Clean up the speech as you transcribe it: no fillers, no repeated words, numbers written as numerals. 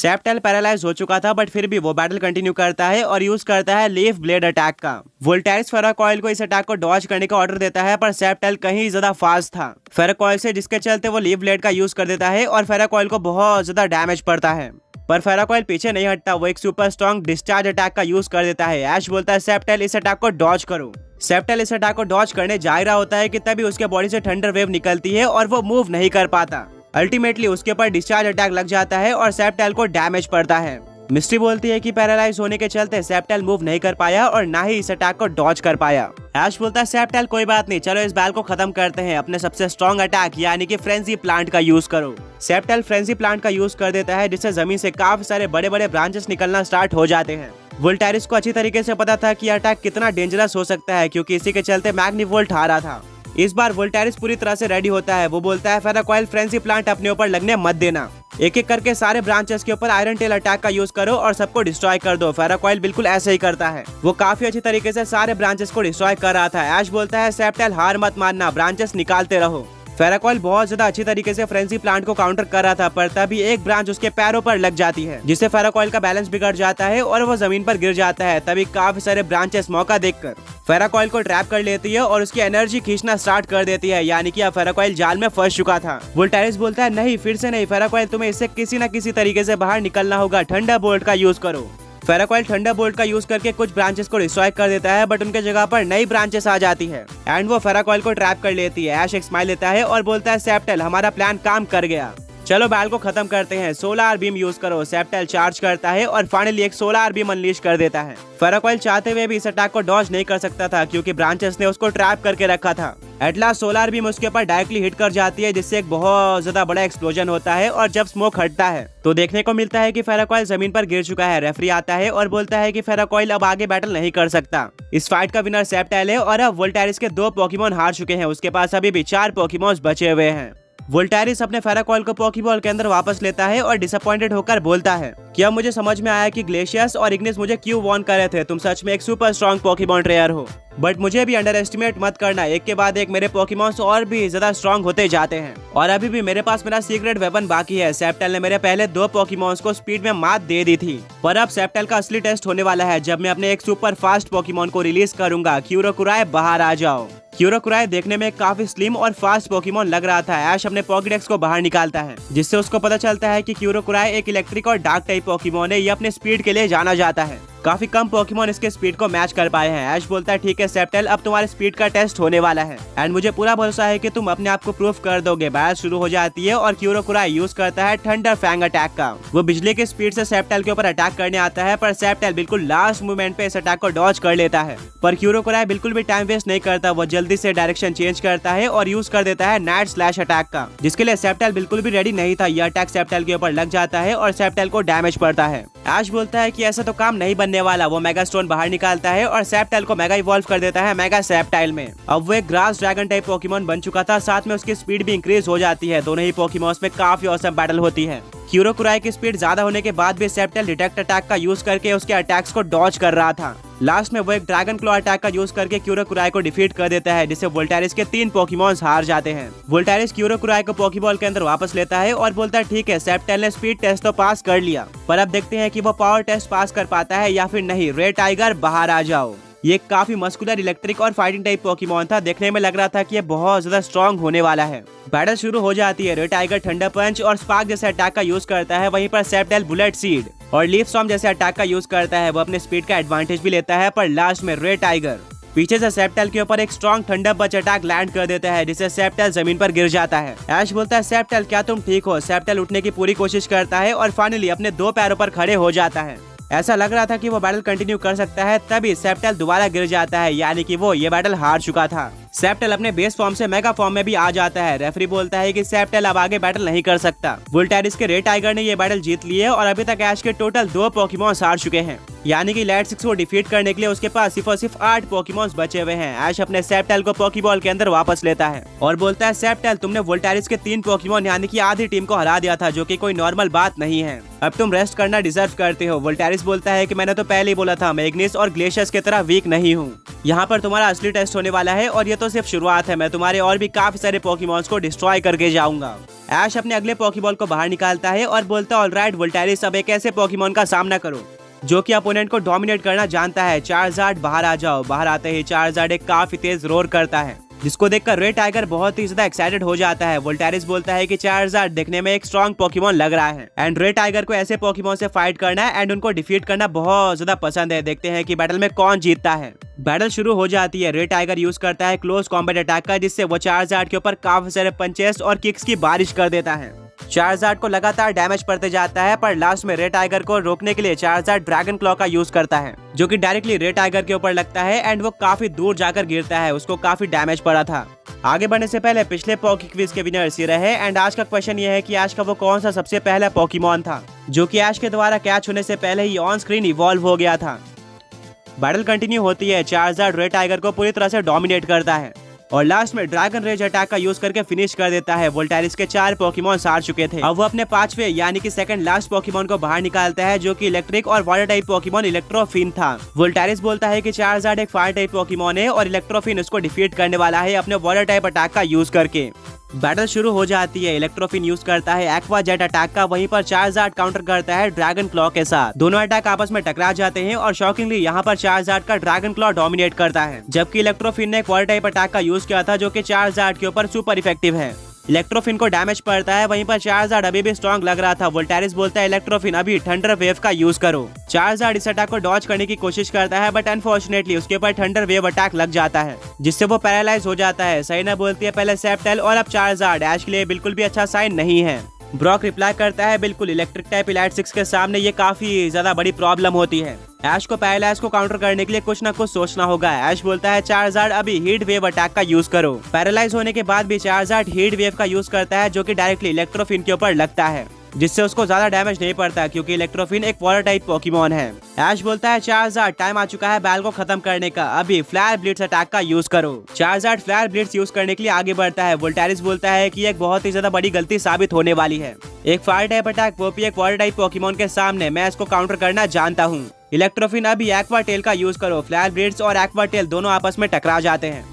सेप्टेल paralyse हो चुका था, बट फिर भी वो बैटल कंटिन्यू करता है और यूज करता है लीफ ब्लेड अटैक का। वोल्टेरिस फेराकॉइल को इस अटैक को डॉज करने का ऑर्डर देता है, पर सेप्टेल कहीं ज्यादा फास्ट था फेराकॉइल से, जिसके चलते वो लीफ ब्लेड का यूज कर देता है और फेराकॉइल को बहुत ज्यादा डैमेज पड़ता है। पर फेराकॉइल पीछे नहीं हटता, वो एक सुपर स्ट्रॉन्ग डिस्चार्ज अटैक का यूज कर देता है। ऐश बोलता है सेप्टेल इस अटैक को डॉज करो। सेप्टेल इस अटैक को डॉज करने जा रहा होता है कि तभी उसके बॉडी से थंडर वेव निकलती है और वो मूव नहीं कर पाता। अल्टीमेटली उसके ऊपर डिस्चार्ज अटैक लग जाता है और सेप्टेल को डैमेज पड़ता है। मिस्ट्री बोलती है कि पैरालाइज होने के चलते सेप्टेल मूव नहीं कर पाया और ना ही इस अटैक को डॉज कर पाया। ऐश बोलता है सेप्टेल कोई बात नहीं, चलो इस बैल को खत्म करते हैं, अपने सबसे स्ट्रॉन्ग अटैक यानी कि फ्रेंजी प्लांट का यूज करो। सेप्टेल फ्रेंजी प्लांट का यूज कर देता है, जिससे जमीन से काफी सारे बड़े बड़े ब्रांचेस निकलना स्टार्ट हो जाते हैं। वोल्टेरिस को अच्छी तरीके से पता था कि अटैक कितना डेंजरस हो सकता है, क्योंकि इसी के चलते मैग्नीवोल्ट हारा था। इस बार वोल्टेरिस पूरी तरह से रेडी होता है। वो बोलता है फेराकॉइल फ्रेंजी प्लांट अपने ऊपर लगने मत देना, एक एक करके सारे ब्रांचेस के ऊपर आयरन टेल अटैक का यूज करो और सबको डिस्ट्रॉय कर दो। फेराकॉइल बिल्कुल ऐसे ही करता है, वो काफी अच्छी तरीके से सारे ब्रांचेस को डिस्ट्रॉय कर रहा था। ऐश बोलता है सेप्टेल हार मत मानना, ब्रांचेस निकालते रहो। फेराकॉइल बहुत ज्यादा अच्छी तरीके से फ्रेंजी प्लांट को काउंटर कर रहा था, पर तभी एक ब्रांच उसके पैरों पर लग जाती है, जिससे फेराकॉइल का बैलेंस बिगड़ जाता है और वो जमीन पर गिर जाता है। तभी काफी सारे ब्रांचेस मौका देखकर फेराकॉइल को ट्रैप कर लेती है और उसकी एनर्जी खींचना स्टार्ट कर देती है, यानी कि अब फेराकॉइल जाल में फंस चुका था। वोल्टेरिस बोलता है नहीं, फिर से नहीं फेराकॉइल, तुम्हें इससे किसी न किसी तरीके से बाहर निकलना होगा, थंडरबोल्ट का यूज करो। फेराकॉइल थंडरबोल्ट का यूज करके कुछ ब्रांचेस को डिस्ट्रॉय कर देता है, बट उनके जगह पर नई ब्रांचेस आ जाती है एंड वो फेराकॉइल को ट्रैप कर लेती है। ऐश एक स्माइल लेता है और बोलता है सेप्टेल हमारा प्लान काम कर गया, चलो बैल को खत्म करते हैं, सोलर बीम यूज करो। सेप्टेल चार्ज करता है और फाइनली एक सोलर बीम अनलीश कर देता है। फेराकॉइल चाहते हुए भी इस अटैक को डॉज नहीं कर सकता था, क्योंकि ब्रांचेस ने उसको ट्रैप करके रखा था। एट लास्ट सोलर बीम उसके ऊपर डायरेक्टली हिट कर जाती है, जिससे एक बहुत ज्यादा बड़ा एक्सप्लोजन होता है और जब स्मोक हटता है तो देखने को मिलता है कि फेराकॉइल जमीन पर गिर चुका है। रेफरी आता है और बोलता है कि फेराकॉइल अब आगे बैटल नहीं कर सकता। इस फाइट का विनर सेप्टेल है और अब वोल्टेरिस के 2 पोकेमॉन हार चुके हैं, उसके पास अभी भी 4 पोकेमॉन्स बचे हुए हैं। वोल्टेरिस अपने फेराकॉइल को पोकेबॉल के अंदर वापस लेता है और डिसअपॉइंटेड होकर बोलता है कि अब मुझे समझ में आया कि ग्लेशियस और इग्निस मुझे क्यों वार्न कर रहे थे, तुम सच में एक सुपर स्ट्रॉन्ग पोकेमॉन ट्रेयर हो, बट मुझे भी अंडर एस्टिमेट मत करना, एक के बाद एक मेरे पोकेमॉन्स और भी ज्यादा स्ट्रॉन्ग होते जाते हैं और अभी भी मेरे पास मेरा सीक्रेट वेपन बाकी है। सेप्टेल ने मेरे पहले 2 पोकेमॉन्स को स्पीड में मात दे दी थी, पर अब सेप्टेल का असली टेस्ट होने वाला है जब मैं अपने एक सुपर फास्ट पोकेमॉन को रिलीज करूंगा। क्यूरोकुराई बाहर आ जाओ। क्यूरोकुराई देखने में काफी स्लिम और फास्ट पोकेमॉन लग रहा था। ऐश अपने पॉकेडेक्स को बाहर निकालता है, जिससे उसको पता चलता है कि क्यूरोकुराई एक इलेक्ट्रिक और डार्क टाइप पोकेमॉन है। ये अपने स्पीड के लिए जाना जाता है, काफी कम पोकेमॉन इसके स्पीड को मैच कर पाए हैं। ऐश बोलता है ठीक है सेप्टेल, अब तुम्हारे स्पीड का टेस्ट होने वाला है एंड मुझे पूरा भरोसा है कि तुम अपने आप को प्रूफ कर दोगे। बैटल शुरू हो जाती है और क्यूरोकुराई यूज करता है थंडर फैंग अटैक का। वो बिजली की स्पीड से सेप्टेल के ऊपर अटैक करने आता है, पर सेप्टेल बिल्कुल लास्ट मोमेंट पे इस अटैक को डॉज कर लेता है। पर क्यूरोकुराई बिल्कुल भी टाइम वेस्ट नहीं करता, वो जल्दी से डायरेक्शन चेंज करता है और यूज कर देता है नाइट स्लैश अटैक का, जिसके लिए सेप्टेल बिल्कुल भी रेडी नहीं था। यह अटैक सेप्टेल के ऊपर लग जाता है और सेप्टेल को डैमेज पड़ता है। ऐश बोलता है कि ऐसा तो काम नहीं बनने वाला। वो मेगा स्टोन बाहर निकालता है और सेप्टेल को मेगा इवॉल्व कर देता है मेगा सेप्टाइल में। अब वो एक ग्रास ड्रैगन टाइप पोकेमॉन बन चुका था, साथ में उसकी स्पीड भी इंक्रीज हो जाती है। दोनों ही पोकेमॉन्स में काफी औसम बैटल होती है। क्यूरोकुराई की स्पीड ज्यादा होने के बाद भी सेप्टेल डिटेक्ट अटैक का यूज करके उसके अटैक्स को डॉज कर रहा था। लास्ट में वो एक ड्रैगन क्लॉ अटैक का यूज करके क्यूरोकुराई को डिफीट कर देता है, जिससे वोल्टेरिस के 3 पोकेमॉन्स हार जाते हैं। वोल्टेरिस क्यूरोकुराई को पोकेबॉल के अंदर वापस लेता है और बोलता है ठीक है सेप्टेल ने स्पीड टेस्ट तो पास कर लिया, पर अब देखते हैं कि वो पावर टेस्ट पास कर पाता है या फिर नहीं। रेड टाइगर बाहर आ जाओ। ये काफी मस्कुलर इलेक्ट्रिक और फाइटिंग टाइप पोकेमॉन था, देखने में लग रहा था कि ये बहुत ज्यादा स्ट्रॉन्ग होने वाला है। बैटल शुरू हो जाती है। रेड टाइगर थंडर पंच और स्पार्क जैसे अटैक का यूज करता है, वहीं पर सेप्टेल बुलेट सीड और लीफ स्टॉर्म जैसे अटैक का यूज करता है। वो अपने स्पीड का एडवांटेज भी लेता है, पर लास्ट में रेड टाइगर पीछे से सेप्टेल के ऊपर एक स्ट्रॉन्ग थंडर पंच अटैक लैंड कर देता है, जिससे सेप्टेल जमीन पर गिर जाता है। ऐश बोलता है सेप्टेल क्या तुम ठीक हो? सेप्टेल उठने की पूरी कोशिश करता है और फाइनली अपने 2 पैरों पर खड़े हो जाता है। ऐसा लग रहा था कि वो बैटल कंटिन्यू कर सकता है, तभी सेप्टेल दोबारा गिर जाता है, यानी कि वो ये बैटल हार चुका था। सेप्टेल अपने बेस फॉर्म से मेगा फॉर्म में भी आ जाता है। रेफरी बोलता है कि सेप्टेल अब आगे बैटल नहीं कर सकता। वोल्टेरिस के रेड टाइगर ने ये बैटल जीत ली है और अभी तक ऐश के टोटल 2 पोकेमॉन्स हार चुके हैं, यानी कि लेड 6 को डिफीट करने के लिए उसके पास सिर्फ और सिर्फ 8 पोकेमॉन्स बचे हुए हैं। ऐश अपने सेप्टेल को पोकेबॉल के अंदर वापस लेता है और बोलता है सेप्टेल तुमने वोल्टेरिस के 3 पोकेमॉन यानी कि आधी टीम को हरा दिया था, जो कि कोई नॉर्मल बात नहीं है। अब तुम रेस्ट करना डिजर्व करते हो। वोल्टेरिस बोलता है कि मैंने तो पहले ही बोला था मैं इग्निस और ग्लेशियस की तरह वीक नहीं हूँ। यहाँ पर तुम्हारा असली टेस्ट होने वाला है और ये तो सिर्फ शुरुआत है, मैं तुम्हारे और भी काफी सारे पोकेमॉन्स को डिस्ट्रॉय करके जाऊंगा। ऐश अपने अगले पोकेबॉल को बाहर निकालता है और बोलता है ऑलराइट वोल्टेरिस, अब एक ऐसे पोकेमॉन का सामना करो जो कि अपोनेंट को डोमिनेट करना जानता है। चार्जार्ड बाहर आ जाओ। बाहर आते ही चार्जार्ड एक काफी तेज रोर करता है, जिसको देखकर रेड टाइगर बहुत ही ज्यादा एक्साइटेड हो जाता है। वोल्टेरिस बोलता है कि चार्जार्ड देखने में एक स्ट्रॉन्ग पोकेमॉन लग रहा है एंड रेड टाइगर को ऐसे पोकेमॉन से फाइट करना है एंड उनको डिफीट करना बहुत ज्यादा पसंद है। देखते हैं कि बैटल में कौन जीतता है। बैटल शुरू हो जाती है। रेड टाइगर यूज करता है क्लोज कॉम्बैट अटैक का, जिससे वो चार्जार्ड के ऊपर काफी सारे पंचेस और किक्स की बारिश कर देता है। चार्जार्ड को लगातार डैमेज पड़ते जाता है, पर लास्ट में रेड टाइगर को रोकने के लिए चार्जार्ड ड्रैगन क्लॉ का यूज करता है, जो कि डायरेक्टली रेड टाइगर के ऊपर लगता है एंड वो काफी दूर जाकर गिरता है। उसको काफी डैमेज पड़ा था। आगे बढ़ने से पहले पिछले पोकी क्विज के विनर सिरा है एंड आज का क्वेश्चन ये है कि ऐश का वो कौन सा सबसे पहला पोकेमॉन था जो कि ऐश के द्वारा कैच होने से पहले ही ऑन स्क्रीन इवॉल्व हो गया था। बैटल कंटिन्यू होती है। चार्जार्ड रेड टाइगर को पूरी तरह से डोमिनेट करता है और लास्ट में ड्रैगन रेज अटैक का यूज करके फिनिश कर देता है। वोल्टेरिस के 4 पोकेमॉन हार चुके थे। अब वो अपने 5वें यानी कि सेकंड लास्ट पोकेमॉन को बाहर निकालता है, जो कि इलेक्ट्रिक और वाटर टाइप पोकेमॉन इलेक्ट्रोफिन था। वोल्टेरिस बोलता है कि चार्जार्ड एक फायर टाइप पोकेमॉन है और इलेक्ट्रोफिन उसको डिफीट करने वाला है अपने वाटर टाइप अटैक का यूज करके। बैटल शुरू हो जाती है। इलेक्ट्रोफिन यूज करता है एक्वा जेट अटैक का, वहीं पर चार्जार्ड काउंटर करता है ड्रैगन क्लॉ के साथ। दोनों अटैक आपस में टकरा जाते हैं और शॉकिंगली यहाँ पर चार्जार्ड का ड्रैगन क्लॉ डोमिनेट करता है, जबकि इलेक्ट्रोफिन ने एक वाटर टाइप अटैक का यूज किया था, जो कि चार्जार्ड के ऊपर सुपर इफेक्टिव है। इलेक्ट्रोफिन को डैमेज पड़ता है, वहीं पर चार्जार्ड अभी भी स्ट्रॉन्ग लग रहा था। वोल्टेरिस बोलता है इलेक्ट्रोफिन अभी थंडर वेव का यूज करो। चार्जार्ड इस अटैक को डॉज करने की कोशिश करता है, बट अनफॉर्चुनेटली उसके ऊपर थंडर वेव अटैक लग जाता है, जिससे वो पैरालाइज हो जाता है। सैना बोलती है पहले सेप्टेल और अब चार्जार्ड। ऐश के लिए बिल्कुल भी अच्छा साइन नहीं है। ब्रॉक रिप्लाई करता है बिल्कुल, इलेक्ट्रिक टाइप इलाइट 6 के सामने ये काफी ज्यादा बड़ी प्रॉब्लम होती है। ऐश को पैरालाइज को काउंटर करने के लिए कुछ ना कुछ सोचना होगा। ऐश बोलता है चार्जार्ड अभी हीट वेव अटैक का यूज करो। पैरालाइज होने के बाद भी चार्जार्ड हीट वेव का यूज करता है, जो कि डायरेक्टली इलेक्ट्रोफिन के ऊपर लगता है, जिससे उसको ज्यादा डैमेज नहीं पड़ता क्योंकि इलेक्ट्रोफिन एक वाटर टाइप पोकेमॉन है। ऐश बोलता है चार्जार्ड टाइम आ चुका है बैल को खत्म करने का, अभी फ्लायर ब्लिट्स अटैक का यूज करो। चार्जार्ड फ्लायर ब्लिट्स यूज करने के लिए आगे बढ़ता है। वोल्टेरिस बोलता है कि एक बहुत ही ज्यादा बड़ी गलती साबित होने वाली है। एक फायर टाइप अटैक, वो भी एक वाटर टाइप पोकेमॉन के सामने, मैं इसको काउंटर करना जानता हूँ। इलेक्ट्रोफिन अभी एक्वा टेल का यूज करो। फ्लायर ब्लिट्स और एक्वा टेल दोनों आपस में टकरा जाते हैं।